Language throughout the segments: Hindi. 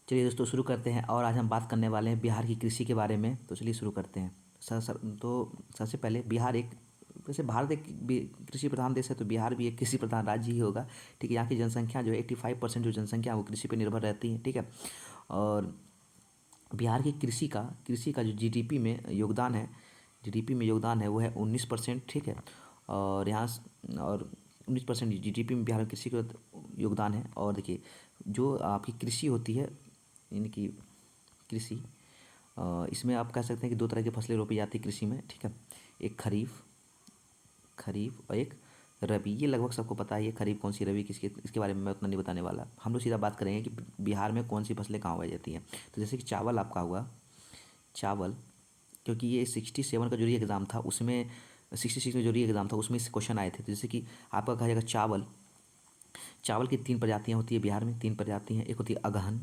चलिए दोस्तों शुरू करते हैं। और आज हम बात करने वाले हैं बिहार की कृषि के बारे में। तो चलिए शुरू करते हैं। तो सबसे पहले बिहार एक, वैसे भारत एक कृषि प्रधान देश है, तो बिहार भी एक कृषि प्रधान राज्य ही होगा। ठीक है, यहाँ की जनसंख्या जो है 85% जो जनसंख्या है वो कृषि पर निर्भर रहती है। ठीक है, और बिहार की कृषि का जो जीडीपी में योगदान है, वो है 19%। ठीक है, और और 19% जीडीपी में बिहार में कृषि का योगदान है। और देखिए, जो आपकी कृषि होती है, यानी कि कृषि, इसमें आप कह सकते हैं कि दो तरह की फसलें रोपी जाती है कृषि में। ठीक है, एक खरीफ और एक रबी। ये लगभग सबको पता है, ये खरीफ कौन सी, रबी किसकी, इसके बारे में मैं उतना नहीं बताने वाला। हम लोग सीधा बात करेंगे कि बिहार में कौन सी फसलें कहाँ उगाई जाती हैं। तो जैसे कि चावल आपका हुआ, चावल, क्योंकि ये 67 का जो री एग्ज़ाम था उसमें, 66 में जो री एग्ज़ाम था उसमें से क्वेश्चन आए थे। तो जैसे कि आपका कहा जाएगा चावल, चावल की 3 प्रजातियाँ होती है बिहार में, 3 प्रजाति हैं। एक होती है अगहनी।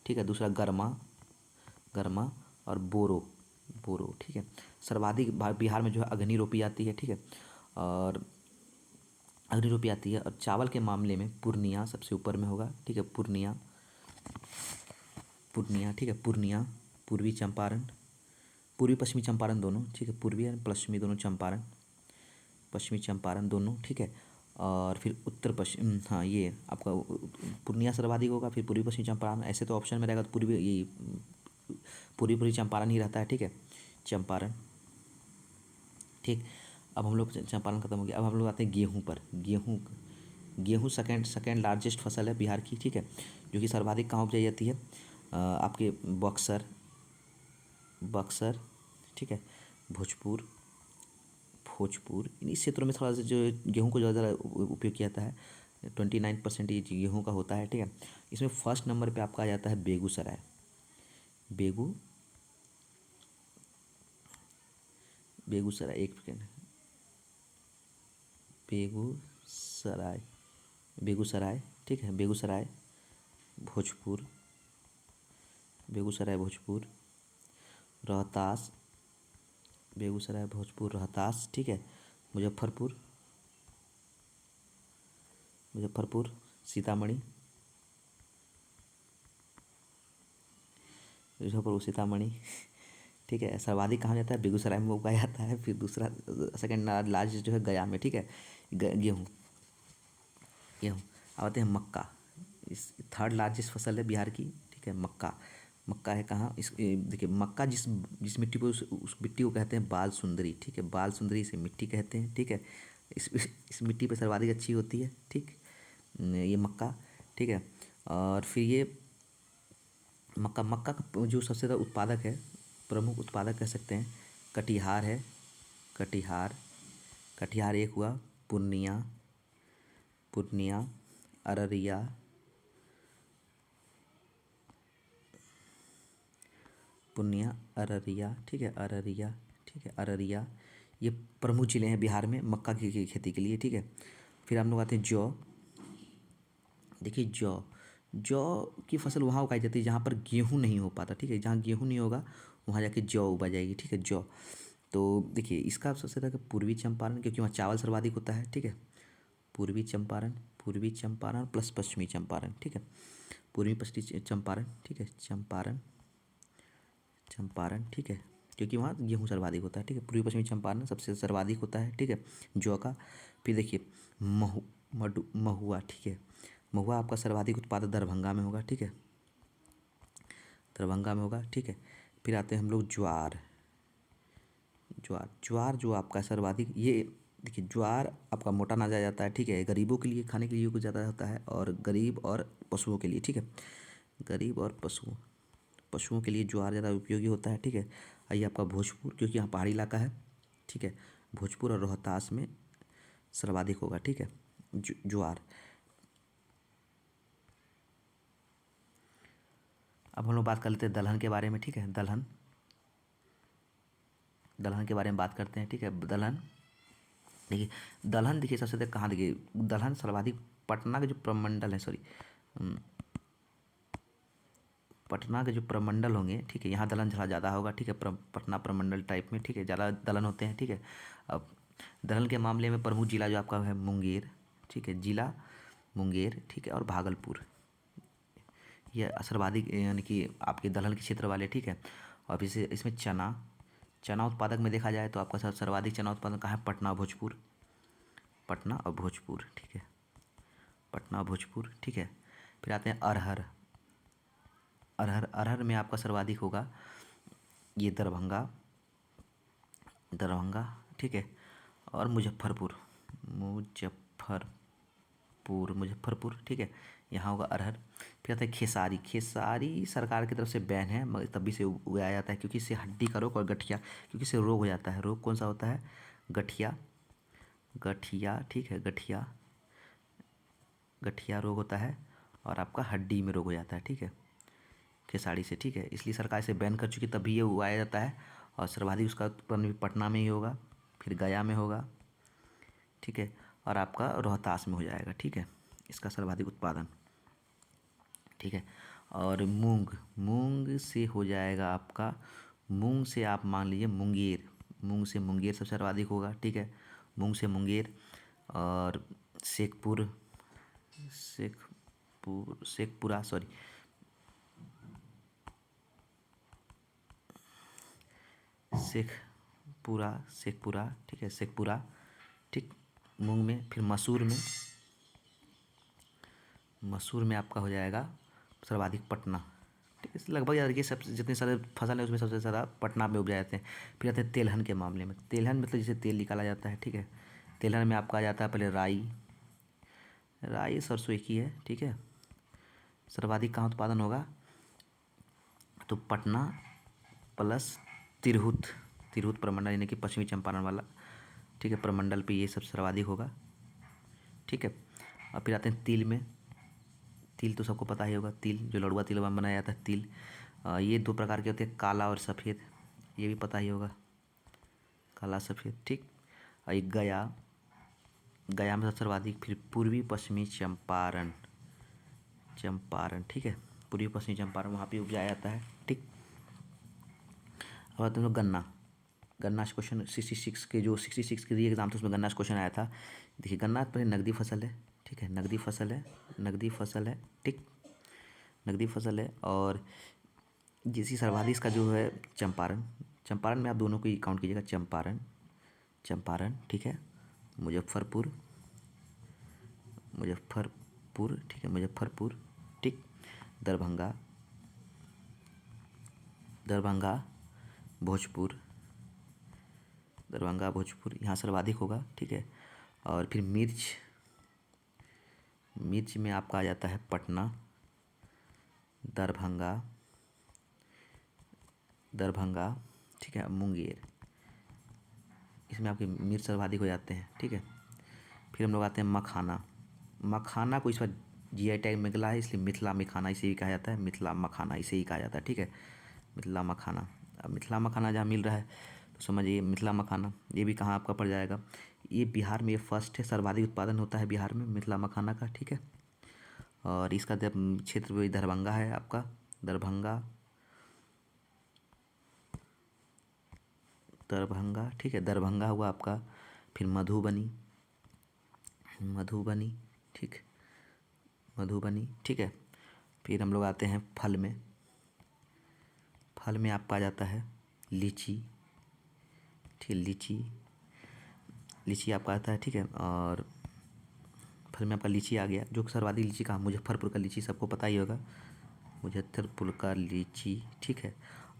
ठीक है, दूसरा गर्मा और बोरो। ठीक है, सर्वाधिक बिहार में जो है अगहनी रोपी जाती है। ठीक है, और अगहनी रोपी आती है। और चावल के मामले में पूर्णिया सबसे ऊपर में होगा। ठीक है, पूर्णिया, ठीक है, पूर्णिया, पूर्वी चंपारण, पूर्वी पश्चिमी चंपारण दोनों। ठीक है, पूर्वी और पश्चिमी दोनों चंपारण, पश्चिमी चंपारण दोनों। ठीक है, और फिर उत्तर पश्चिम, हाँ ये आपका पूर्णिया सर्वाधिक होगा, फिर पूर्वी पश्चिमी चंपारण। ऐसे तो ऑप्शन में रहेगा तो पूर्वी चंपारण ही रहता है। ठीक है, चंपारण। ठीक, अब हम लोग चंपारण खत्म हो गया। अब हम लोग आते हैं गेहूँ पर। गेहूँ सेकेंड लार्जेस्ट फसल है बिहार की। ठीक है, जो कि सर्वाधिक कहाँ उपजाई जाती है, आपके बक्सर। ठीक है, भोजपुर, इस क्षेत्रों में थोड़ा सा जो गेहूँ को ज़्यादा उपयोग किया जाता है। 29% ये गेहूँ का होता है। ठीक है, इसमें फर्स्ट नंबर पे आपका आ जाता है बेगूसराय। बेगूसराय, एक सेकेंड, बेगूसराय। ठीक है, भोजपुर, रोहतास, रोहतास। ठीक है, मुजफ्फरपुर, सीतामढ़ी, सीतामढ़ी। ठीक है, सर्वाधिक कहाँ जाता है, बेगूसराय में उगाया जाता है। फिर दूसरा, सेकंड लार्जेस्ट जो है गया में। ठीक है, गेहूँ। अब आते हैं मक्का। इस थर्ड लार्जेस्ट फसल है बिहार की। ठीक है, मक्का है कहाँ, देखिए मक्का जिस मिट्टी को, उस मिट्टी को कहते हैं बाल सुंदरी। ठीक है, बाल सुंदरी से मिट्टी कहते हैं। ठीक है, इस मिट्टी पे सर्वाधिक अच्छी होती है। ठीक, ये मक्का। ठीक है, और फिर ये मक्का का जो सबसे ज़्यादा उत्पादक है, प्रमुख उत्पादक कह सकते हैं, कटिहार है। कटिहार एक हुआ, पूर्णिया, अररिया, ठीक है, अररिया। ये प्रमुख जिले हैं बिहार में मक्का की खेती के लिए। ठीक है, फिर हम लोग आते हैं जौ। देखिए जौ की फसल वहाँ उगाई जाती है जहाँ पर गेहूँ नहीं हो पाता। ठीक है, जहाँ गेहूँ नहीं होगा वहाँ जाके जौ उगा जाएगी। ठीक है, जौ। तो देखिए इसका सबसे ज़्यादा पूर्वी चंपारण, क्योंकि वहाँ चावल सर्वाधिक होता है। ठीक है, पूर्वी चंपारण प्लस पश्चिमी चंपारण। ठीक है, पूर्वी पश्चिमी चंपारण। ठीक है, चंपारण। ठीक है, क्योंकि वहाँ गेहूँ सर्वाधिक होता है। ठीक है, पूर्वी पश्चिमी चंपारण सबसे सर्वाधिक होता है। ठीक है, जौ का। फिर देखिए महुआ। ठीक है, महुआ आपका सर्वाधिक उत्पादन दरभंगा में होगा। ठीक है, ठीक है, फिर आते हैं हम लोग ज्वार जो आपका सर्वाधिक, ये देखिए ज्वार आपका मोटा अनाज आ जाता है। ठीक है, गरीबों के लिए, खाने के लिए कुछ ज़्यादा होता है, और गरीब और पशुओं के लिए। ठीक है, पशुओं के लिए ज्वार ज़्यादा उपयोगी होता है। ठीक है, आइए आपका भोजपुर, क्योंकि यहाँ पहाड़ी इलाका है। ठीक है, भोजपुर और रोहतास में सर्वाधिक होगा। ठीक है, ज्वार। अब हम लोग बात कर लेते हैं दलहन के बारे में। ठीक है, दलहन के बारे में बात करते हैं। ठीक है, देखिए सबसे ज़्यादा कहाँ, देखिए दलहन सर्वाधिक पटना के जो प्रमंडल है, पटना के जो प्रमंडल होंगे। ठीक है, यहाँ दलहन थोड़ा ज़्यादा होगा। ठीक है, पटना प्रमंडल टाइप में। ठीक है, ज़्यादा दलहन होते हैं। ठीक है, अब दलहन के मामले में प्रमुख जिला जो आपका है मुंगेर। ठीक है, जिला मुंगेर। ठीक है, और भागलपुर। ये सर्वाधिक यानी कि आपके दलहन के क्षेत्र वाले, ठीक है। और फिर से इसमें चना, चना उत्पादक में देखा जाए तो आपका सर्वाधिक चना उत्पादन कहाँ है? पटना भोजपुर, पटना और भोजपुर, ठीक है, पटना और भोजपुर, ठीक है। फिर आते हैं अरहर, अरहर, अरहर में आपका सर्वाधिक होगा ये दरभंगा, दरभंगा, ठीक है। और मुजफ्फरपुर, मुजफ्फरपुर, मुजफ्फरपुर, ठीक है, यहाँ होगा अरहर। फिर आता है खेसारी, खेसारी सरकार की तरफ से बैन है मगर तभी से उगाया जाता है क्योंकि इससे हड्डी का रोग और गठिया, क्योंकि इससे रोग हो जाता है। रोग कौन सा होता है? गठिया, गठिया, ठीक है, गठिया, गठिया रोग होता है और आपका हड्डी में रोग हो जाता है, ठीक है, खेसारी से, ठीक है। इसलिए सरकार इसे बैन कर चुकी तभी ये उगाया जाता है। और सर्वाधिक उसका उत्पादन भी पटना में ही होगा, फिर गया में होगा, ठीक है, और आपका रोहतास में हो जाएगा, ठीक है, इसका सर्वाधिक उत्पादन, ठीक है। और मूंग, मूंग से हो जाएगा आपका, मूंग से आप मान लीजिए मुंगेर, मूंग से मुंगेर सबसे सर्वाधिक होगा, ठीक है, मूंग से मुंगेर। और शेखपुर, शेखपुरा, सॉरी, शेखपुरा, शेखपुरा, ठीक है, शेखपुरा, ठीक, मूंग में। फिर मसूर में, मसूर में आपका हो जाएगा सर्वाधिक पटना, ठीक है। लगभग याद रखिए सब जितने सारे फसल है उसमें सबसे ज़्यादा पटना में उपजाए जाते हैं। फिर आते हैं तेलहन के मामले में, तेलहन मतलब जिसे तेल निकाला जाता है, ठीक है। तेलहन में आपका आ जाता है पहले राई, राई सरसों एक ही है, ठीक है। सर्वाधिक कहाँ उत्पादन होगा? तो पटना प्लस तिरहुत, तिरहुत प्रमंडल यानी कि पश्चिमी चंपारण वाला, ठीक है, प्रमंडल पे ये सब सर्वाधिक होगा, ठीक है। और फिर आते हैं तिल में, तिल तो सबको पता ही होगा, तिल जो लड़ुआ तिल बनाया जाता है, तिल। ये दो प्रकार के होते हैं, काला और सफ़ेद, ये भी पता ही होगा, काला सफ़ेद, ठीक। और एक गया, गया में सबसे सर्वाधिक। फिर पूर्वी पश्चिमी चंपारण, चंपारण, ठीक है, पूर्वी पश्चिमी चंपारण वहाँ पे उपजाया जाता है, ठीक। और तुम लोग गन्ना, गन्ना से क्वेश्चन 66 के जो 66 के री एग्जाम था उसमें गन्ना से क्वेश्चन आया था। देखिए गन्ना पहले नकदी फसल है, ठीक है, नकदी फसल है, नकदी फसल है, ठीक, नकदी फसल है। और जिसी सर्वाधिक इसका जो है चंपारण, चंपारण में आप दोनों को ही काउंट कीजिएगा, चंपारण, चंपारण, ठीक है, मुजफ्फरपुर, मुजफ्फरपुर, ठीक है, मुजफ्फरपुर, ठीक, दरभंगा, दरभंगा, भोजपुर, दरभंगा भोजपुर यहाँ सर्वाधिक होगा, ठीक है। और फिर मिर्च, मिर्च में आपका आ जाता है पटना, दरभंगा, दरभंगा, ठीक है, मुंगेर, इसमें आपके मिर्च सर्वाधिक हो जाते हैं, ठीक है। फिर हम लोग आते हैं मखाना, मखाना को इस बार जीआई टैग मिला है इसलिए मिथिला मखाना इसे ही कहा जाता है, मिथिला मखाना इसे ही कहा जाता है, ठीक है, मिथिला मखाना। अब मिथिला मखाना जहाँ मिल रहा है तो समझिए मिथिला मखाना ये भी कहाँ आपका पड़ जाएगा? ये बिहार में ये फर्स्ट है, सर्वाधिक उत्पादन होता है बिहार में मिथिला मखाना का, ठीक है। और इसका क्षेत्र भी दरभंगा है आपका, दरभंगा, दरभंगा, ठीक है, दरभंगा हुआ आपका। फिर मधुबनी, मधुबनी, ठीक, मधुबनी, ठीक है। फिर हम लोग आते हैं फल में, फल में आपका आ जाता है लीची, ठीक है, लीची, लीची आपका आता है, ठीक है। और फल में आपका लीची आ गया, जो सर्वाधिक लीची कहाँ? मुजफ्फरपुर का लीची सबको पता ही होगा, मुजफ्फरपुर का लीची, ठीक है।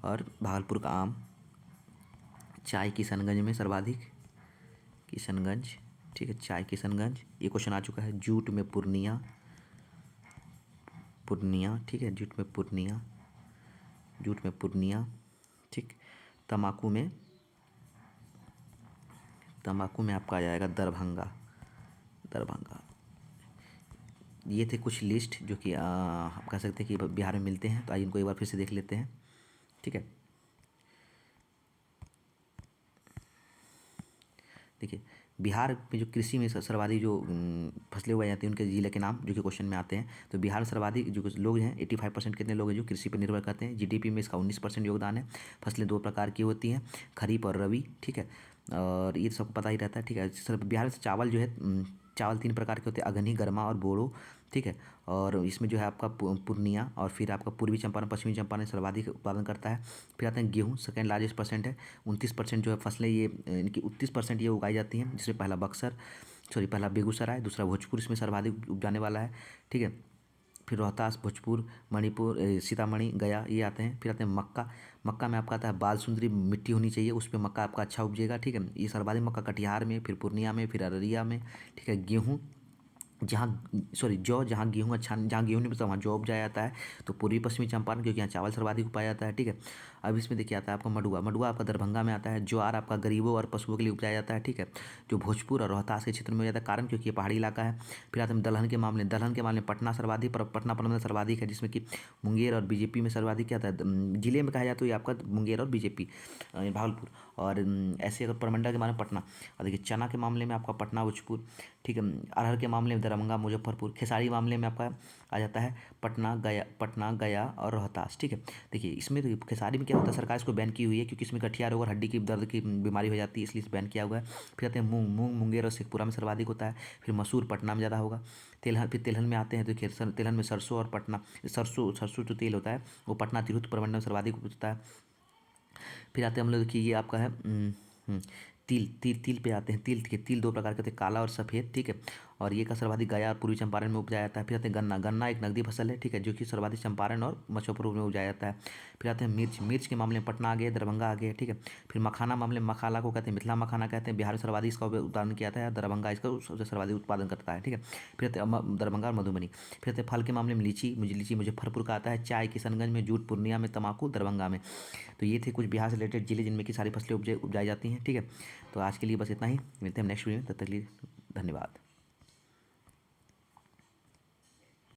और भागलपुर का आम, चाय किशनगंज में सर्वाधिक, किशनगंज, ठीक है, चाय किशनगंज, ये क्वेश्चन आ चुका है। जूट में पूर्णिया, पूर्णिया, ठीक है, जूट में पूर्णिया, जूट में पूर्णिया, ठीक। तम्बाकू में, तम्बाकू में आपका आ जाएगा दरभंगा, दरभंगा। ये थे कुछ लिस्ट जो कि आप कह सकते हैं कि बिहार में मिलते हैं, तो आइए इनको एक बार फिर से देख लेते हैं, ठीक है। देखिए बिहार में जो कृषि में सर्वाधिक जो फसलें उगाई जाती हैं उनके ज़िले के नाम जो कि क्वेश्चन में आते हैं। तो बिहार में सर्वाधिक जो लोग हैं 85% कितने लोग हैं जो कृषि पर निर्भर करते हैं। जीडीपी में इसका 19% योगदान है। फसलें दो प्रकार की होती हैं, खरीफ और रबी, ठीक है, और ये सबको पता ही रहता है, ठीक है। बिहार में चावल जो है चावल तीन प्रकार के होते हैं, अगहनी, गरमा और बोड़ो, ठीक है। और इसमें जो है आपका पूर्णिया और फिर आपका पूर्वी चंपारण, पश्चिमी चंपारण सर्वाधिक उत्पादन करता है। फिर आते हैं गेहूँ, सेकेंड लार्जेस्ट परसेंट है, 29% जो है फसलें ये इनकी 29% ये उगाई जाती हैं, जिसमें पहला बेगूसराय, दूसरा भोजपुर इसमें सर्वाधिक उपजाने वाला है, ठीक है। फिर रोहतास, भोजपुर, मणिपुर, सीतामढ़ी, गया ये आते हैं। फिर आते हैं मक्का। मक्का में आपका आता है बाल सुंदरी मिट्टी होनी चाहिए, उस पर मक्का आपका अच्छा उपजेगा, ठीक है। ये सर्वाधिक मक्का कटिहार में, फिर पूर्णिया में, फिर अररिया में, ठीक है। गेहूँ जहाँ गेहूँ नहीं बचता वहाँ जौ उपजाया जाता है, तो पूर्वी पश्चिमी चंपारण, क्योंकि यहाँ चावल सर्वाधिक उगाया जाता है, ठीक है। अब इसमें देखिए आता है आपका मडुआ आपका दरभंगा में आता है। ज्वार आपका गरीबों और पशुओं के लिए उपजाया जाता है, ठीक है, जो भोजपुर और रोहतास के क्षेत्र में हो जाता है, कारण क्योंकि ये पहाड़ी इलाका है। फिर आते हैं दलहन के मामले में पटना प्रबंधन सर्वाधिक है, जिसमें कि मुंगेर और बीजेपी में सर्वाधिक क्या आता है, जिले में कहा जाए तो ये आपका मुंगेर और बीजेपी भागलपुर, और ऐसे अगर प्रमंडल के मामले में पटना। और देखिए चना के मामले में आपका पटना, भोजपुर, ठीक है। अरहर के मामले में दरभंगा, मुजफ्फरपुर। खेसारी मामले में आपका आ जाता है पटना, गया और रोहतास, ठीक है। देखिए इसमें खेसारी में क्या होता है, सरकार इसको बैन की हुई है, क्योंकि इसमें गठिया रोग और हड्डी की दर्द की बीमारी हो जाती है, इसलिए बैन किया हुआ है। फिर आते हैं मूंग मुंगेर और शेखपुरा में सर्वाधिक होता है। फिर मसूर पटना में ज़्यादा होगा। तिलहन में आते हैं, तो तिलहन में सरसों और पटना, सरसों जो तेल होता है वो पटना तिरहुत प्रमंडल में सर्वाधिक होता है। फिर आते हैं हम लोग, देखिए ये आपका है तिल पे आते हैं। तिल दो प्रकार के होते हैं, काला और सफ़ेद, ठीक है। और ये का सर्वाधिक गया और पूर्वी चंपारण में उपजाया जाता है। फिर आते हैं गन्ना एक नकदी फसल है, ठीक है, जो कि सर्वाधिक चंपारण और मुजफ्फरपुर में उपजाया जाता है। फिर आते हैं मिर्च के मामले में पटना आ गया, दरभंगा आ गया, ठीक है। फिर मखाना मामले में मखाला को कहते हैं मिथिला मखाना कहते हैं, बिहार में सर्वाधिक इसका उत्पादन किया जाता है, दरभंगा इसका सबसे सर्वाधिक उत्पादन करता है, ठीक है। फिर आते हैं दरभंगा और मधुबनी। फिर आते हैं फल के मामले में लीची मुजफ्फरपुर का आता है, चाय किशनगंज में, जूट पूर्णिया में, तम्बाकू दरभंगा में। तो ये थे कुछ बिहार से रिलेटेड जिले जिनमें की सारी फसलें उपजाई जाती हैं, ठीक है। तो आज के लिए बस इतना ही, मिलते हैं नेक्स्ट वीडियो में, तब तक के लिए धन्यवाद।